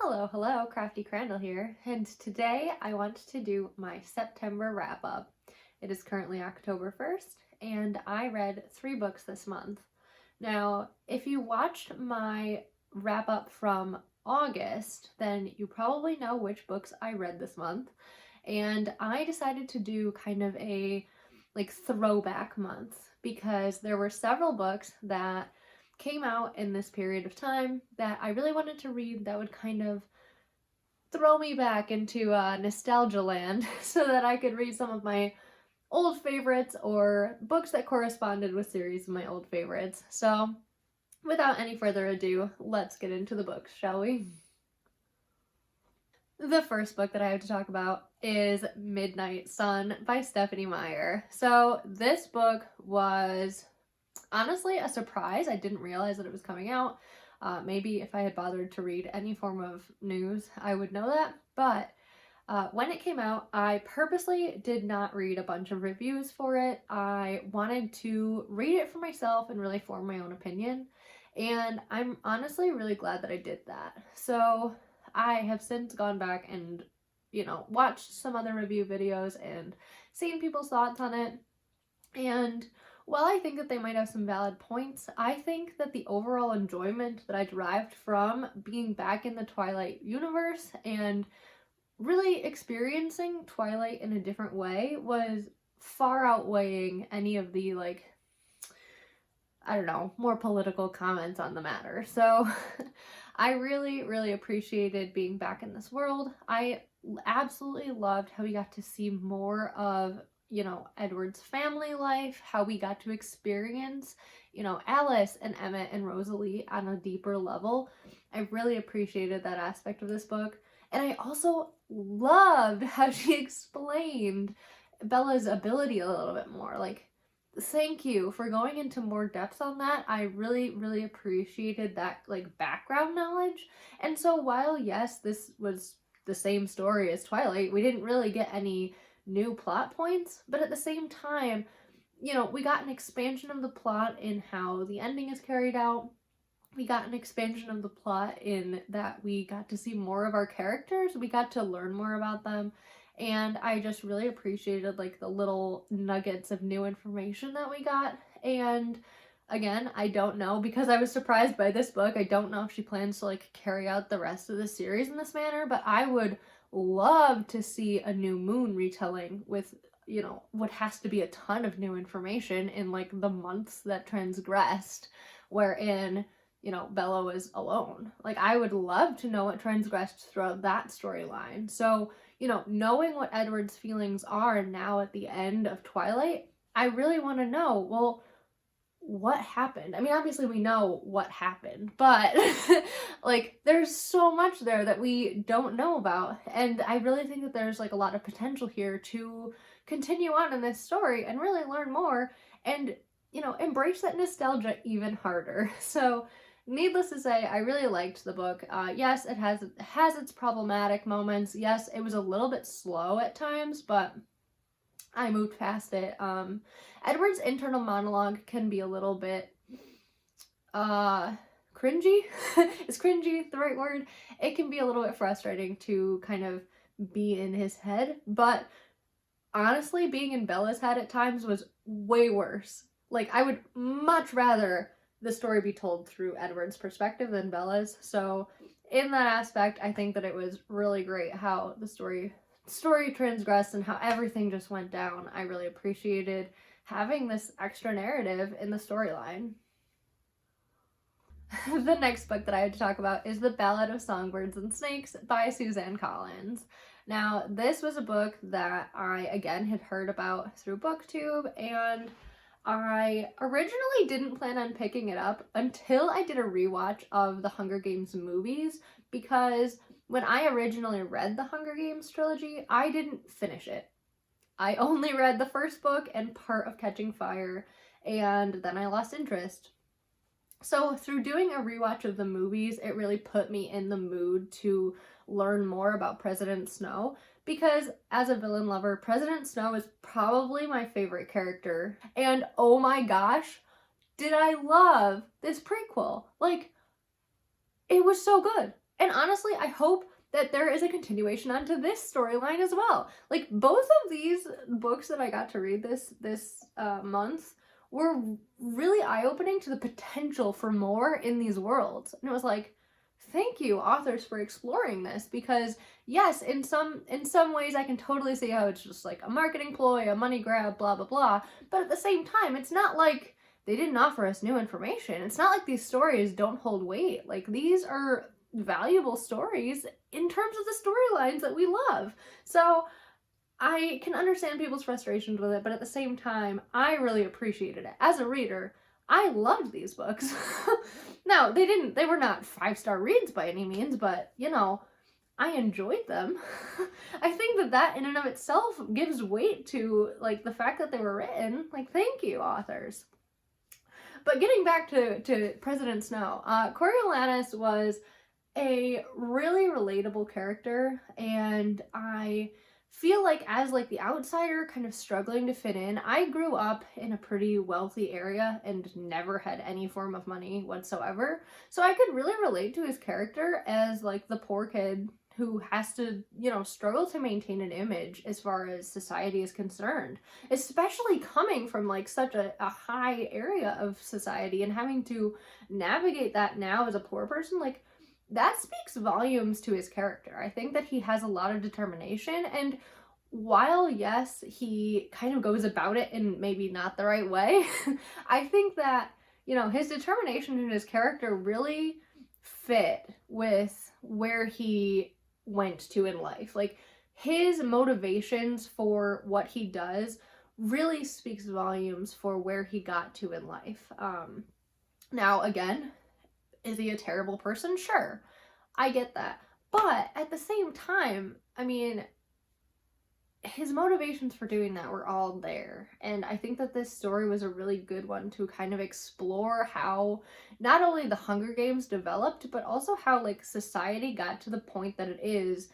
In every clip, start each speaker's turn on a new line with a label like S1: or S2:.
S1: Hello, Crafty Crandall here, and today I want to do my September wrap-up. It is currently October 1st, and I read 3 books this month. Now, if you watched my wrap-up from August, then you probably know which books I read this month, and I decided to do kind of a throwback month because there were several books that came out in this period of time that I really wanted to read that would kind of throw me back into nostalgia land so that I could read some of my old favorites or books that corresponded with series of my old favorites. So without any further ado, let's get into the books, shall we? The first book that I have to talk about is Midnight Sun by Stephanie Meyer. So this book was honestly a surprise. I didn't realize that it was coming out. Maybe if I had bothered to read any form of news, I would know that. But when it came out, I purposely did not read a bunch of reviews for it. I wanted to read it for myself and really form my own opinion. And I'm honestly really glad that I did that. So I have since gone back and, watched some other review videos and seen people's thoughts on it. And while I think that they might have some valid points, I think that the overall enjoyment that I derived from being back in the Twilight universe and really experiencing Twilight in a different way was far outweighing any of the, more political comments on the matter. So I really, really appreciated being back in this world. I absolutely loved how we got to see more of Edward's family life, how we got to experience, Alice and Emmett and Rosalie on a deeper level. I really appreciated that aspect of this book. And I also loved how she explained Bella's ability a little bit more. Thank you for going into more depth on that. I really, really appreciated that, background knowledge. And so while, yes, this was the same story as Twilight, we didn't really get any new plot points, but at the same time, we got an expansion of the plot in how the ending is carried out. We got an expansion of the plot in that we got to see more of our characters. We got to learn more about them. And I just really appreciated the little nuggets of new information that we got. And again, I don't know, because I was surprised by this book. I don't know if she plans to carry out the rest of the series in this manner, but I would love to see a New Moon retelling with, what has to be a ton of new information in the months that transgressed, wherein, Bella was alone. I would love to know what transgressed throughout that storyline. So, knowing what Edward's feelings are now at the end of Twilight, I really want to know, well, what happened? I mean, obviously we know what happened, but there's so much there that we don't know about. And I really think that there's a lot of potential here to continue on in this story and really learn more and, embrace that nostalgia even harder. So needless to say, I really liked the book. Yes, it has its problematic moments. Yes, it was a little bit slow at times, but I moved past it. Edward's internal monologue can be a little bit cringy. Is cringy the right word? It can be a little bit frustrating to kind of be in his head, but honestly, being in Bella's head at times was way worse. I would much rather the story be told through Edward's perspective than Bella's. So in that aspect, I think that it was really great how the story transgressed and how everything just went down. I really appreciated having this extra narrative in the storyline. The next book that I had to talk about is The Ballad of Songbirds and Snakes by Suzanne Collins. Now, this was a book that I, again, had heard about through BookTube, and I originally didn't plan on picking it up until I did a rewatch of the Hunger Games movies, because when I originally read the Hunger Games trilogy, I didn't finish it. I only read the first book and part of Catching Fire, and then I lost interest. So through doing a rewatch of the movies, it really put me in the mood to learn more about President Snow, because as a villain lover, President Snow is probably my favorite character. And oh my gosh, did I love this prequel. It was so good. And honestly, I hope that there is a continuation onto this storyline as well. Like, both of these books that I got to read this month were really eye-opening to the potential for more in these worlds. And it was like, thank you, authors, for exploring this, because yes, in some ways I can totally see how it's just like a marketing ploy, a money grab, blah blah blah, but at the same time, it's not like they didn't offer us new information. It's not like these stories don't hold weight. Like, these are valuable stories in terms of the storylines that we love. So I can understand people's frustrations with it, but at the same time, I really appreciated it. As a reader, I loved these books. Now, they were not 5-star reads by any means, but, you know, I enjoyed them. I think that in and of itself gives weight to, like, the fact that they were written. Like, thank you, authors. But getting back to President Snow, Coriolanus was a really relatable character, and I feel like, as like the outsider kind of struggling to fit in, I grew up in a pretty wealthy area and never had any form of money whatsoever, so I could really relate to his character as like the poor kid who has to, you know, struggle to maintain an image as far as society is concerned, especially coming from like such a high area of society and having to navigate that now as a poor person. Like, that speaks volumes to his character. I think that he has a lot of determination, and while, yes, he kind of goes about it in maybe not the right way, I think that, you know, his determination and his character really fit with where he went to in life. Like, his motivations for what he does really speaks volumes for where he got to in life. Now, again, is he a terrible person? Sure, I get that. But at the same time, I mean, his motivations for doing that were all there. And I think that this story was a really good one to kind of explore how not only the Hunger Games developed, but also how like society got to the point that it is,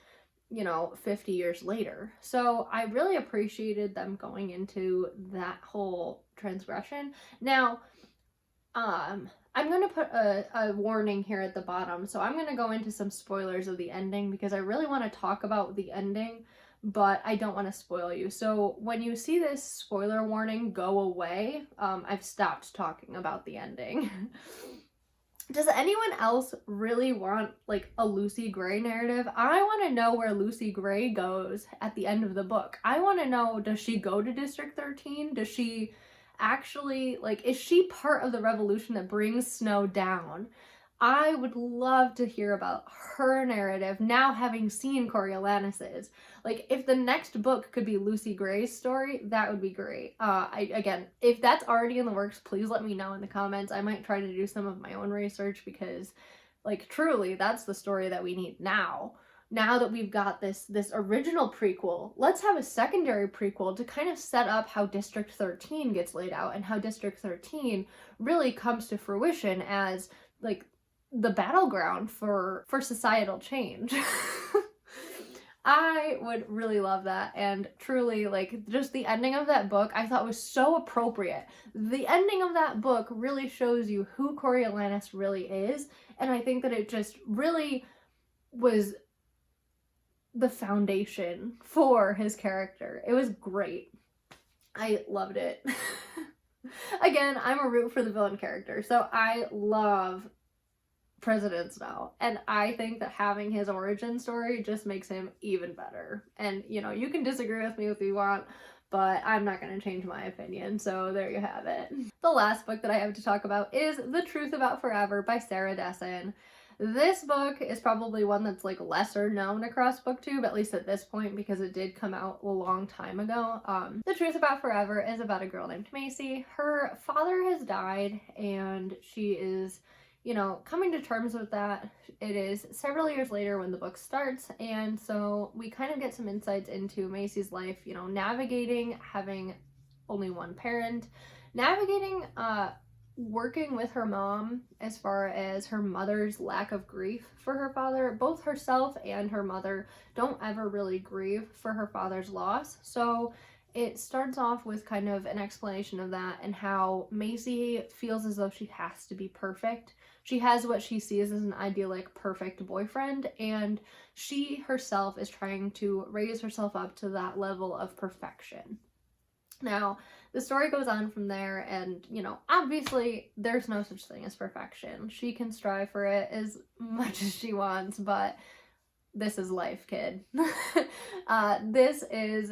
S1: you know, 50 years later. So I really appreciated them going into that whole transgression. Now, I'm going to put a warning here at the bottom. So I'm going to go into some spoilers of the ending because I really want to talk about the ending, but I don't want to spoil you. So when you see this spoiler warning go away, I've stopped talking about the ending. Does anyone else really want like a Lucy Gray narrative? I want to know where Lucy Gray goes at the end of the book. I want to know, does she go to District 13? Does she actually, like, is she part of the revolution that brings Snow down? I would love to hear about her narrative now, having seen Coriolanus's. Like, if the next book could be Lucy Gray's story, that would be great. Again, if that's already in the works, please let me know in the comments. I might try to do some of my own research because, like, truly, that's the story that we need now. Now that we've got this original prequel, let's have a secondary prequel to kind of set up how District 13 gets laid out and how District 13 really comes to fruition as, like, the battleground for societal change. I would really love that, and truly, like, just the ending of that book I thought was so appropriate. The ending of that book really shows you who Coriolanus really is, and I think that it just really was the foundation for his character. It was great. I loved it. Again, I'm a root for the villain character, so I love President Snow, and I think that having his origin story just makes him even better. And, you know, you can disagree with me if you want, but I'm not going to change my opinion, so there you have it. The last book that I have to talk about is The Truth About Forever by Sarah Dessen. This book is probably one that's like lesser known across booktube, at least at this point, because it did come out a long time ago. The Truth About Forever is about a girl named Macy. Her father has died, and she is, you know, coming to terms with that. It is several years later when the book starts, and so we kind of get some insights into Macy's life, you know, navigating having only one parent, navigating working with her mom as far as her mother's lack of grief for her father. Both herself and her mother don't ever really grieve for her father's loss, so it starts off with kind of an explanation of that and how Macy feels as though she has to be perfect. She has what she sees as an idyllic, perfect boyfriend, and she herself is trying to raise herself up to that level of perfection. Now, the story goes on from there, and, you know, obviously there's no such thing as perfection. She can strive for it as much as she wants, but this is life, kid. This is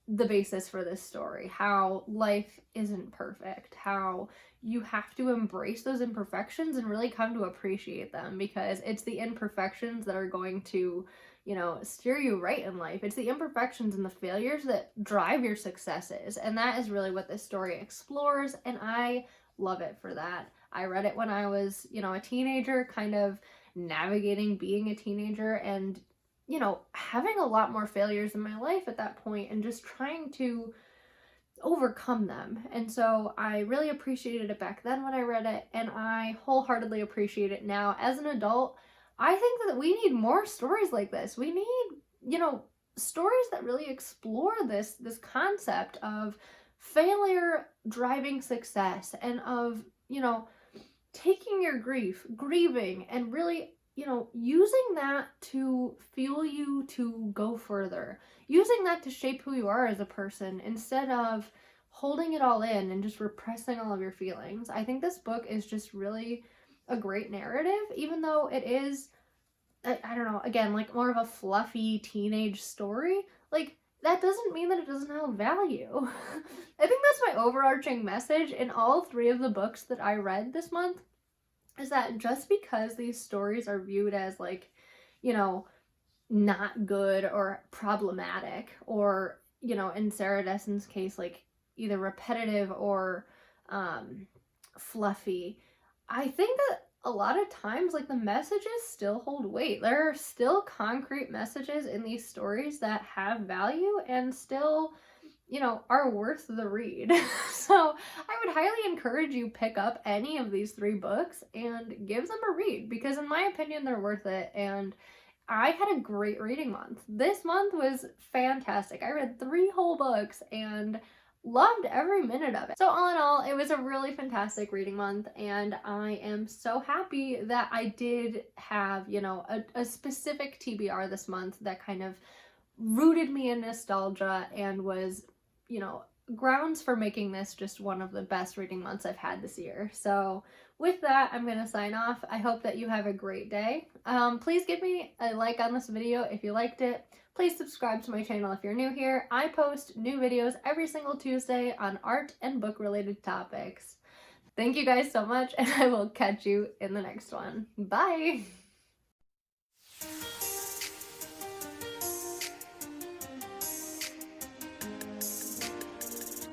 S1: the basis for this story, how life isn't perfect, how you have to embrace those imperfections and really come to appreciate them, because it's the imperfections that are going to, you know, steer you right in life. It's the imperfections and the failures that drive your successes, and that is really what this story explores, and I love it for that. I read it when I was, you know, a teenager, kind of navigating being a teenager, and, you know, having a lot more failures in my life at that point and just trying to overcome them. And so I really appreciated it back then when I read it, and I wholeheartedly appreciate it now as an adult. I think that we need more stories like this. We need, you know, stories that really explore this concept of failure driving success, and of, you know, taking your grief, grieving, and really, you know, using that to fuel you to go further, using that to shape who you are as a person, instead of holding it all in and just repressing all of your feelings. I think this book is just really a great narrative, even though it is, I don't know, again, like more of a fluffy teenage story. Like, that doesn't mean that it doesn't have value. I think that's my overarching message in all three of the books that I read this month, is that just because these stories are viewed as, like, you know, not good or problematic, or, you know, in Sarah Dessen's case, like either repetitive or fluffy, I think that a lot of times, like, the messages still hold weight. There are still concrete messages in these stories that have value and still, you know, are worth the read. So I would highly encourage you pick up any of these three books and give them a read, because in my opinion, they're worth it. And I had a great reading month. This month was fantastic. I read 3 whole books and loved every minute of it. So all in all, it was a really fantastic reading month, and I am so happy that I did have, you know, a specific TBR this month that kind of rooted me in nostalgia and was, you know, grounds for making this just one of the best reading months I've had this year. So with that, I'm going to sign off. I hope that you have a great day. Please give me a like on this video if you liked it. Please subscribe to my channel if you're new here. I post new videos every single Tuesday on art and book related topics. Thank you guys so much, and I will catch you in the next one. Bye!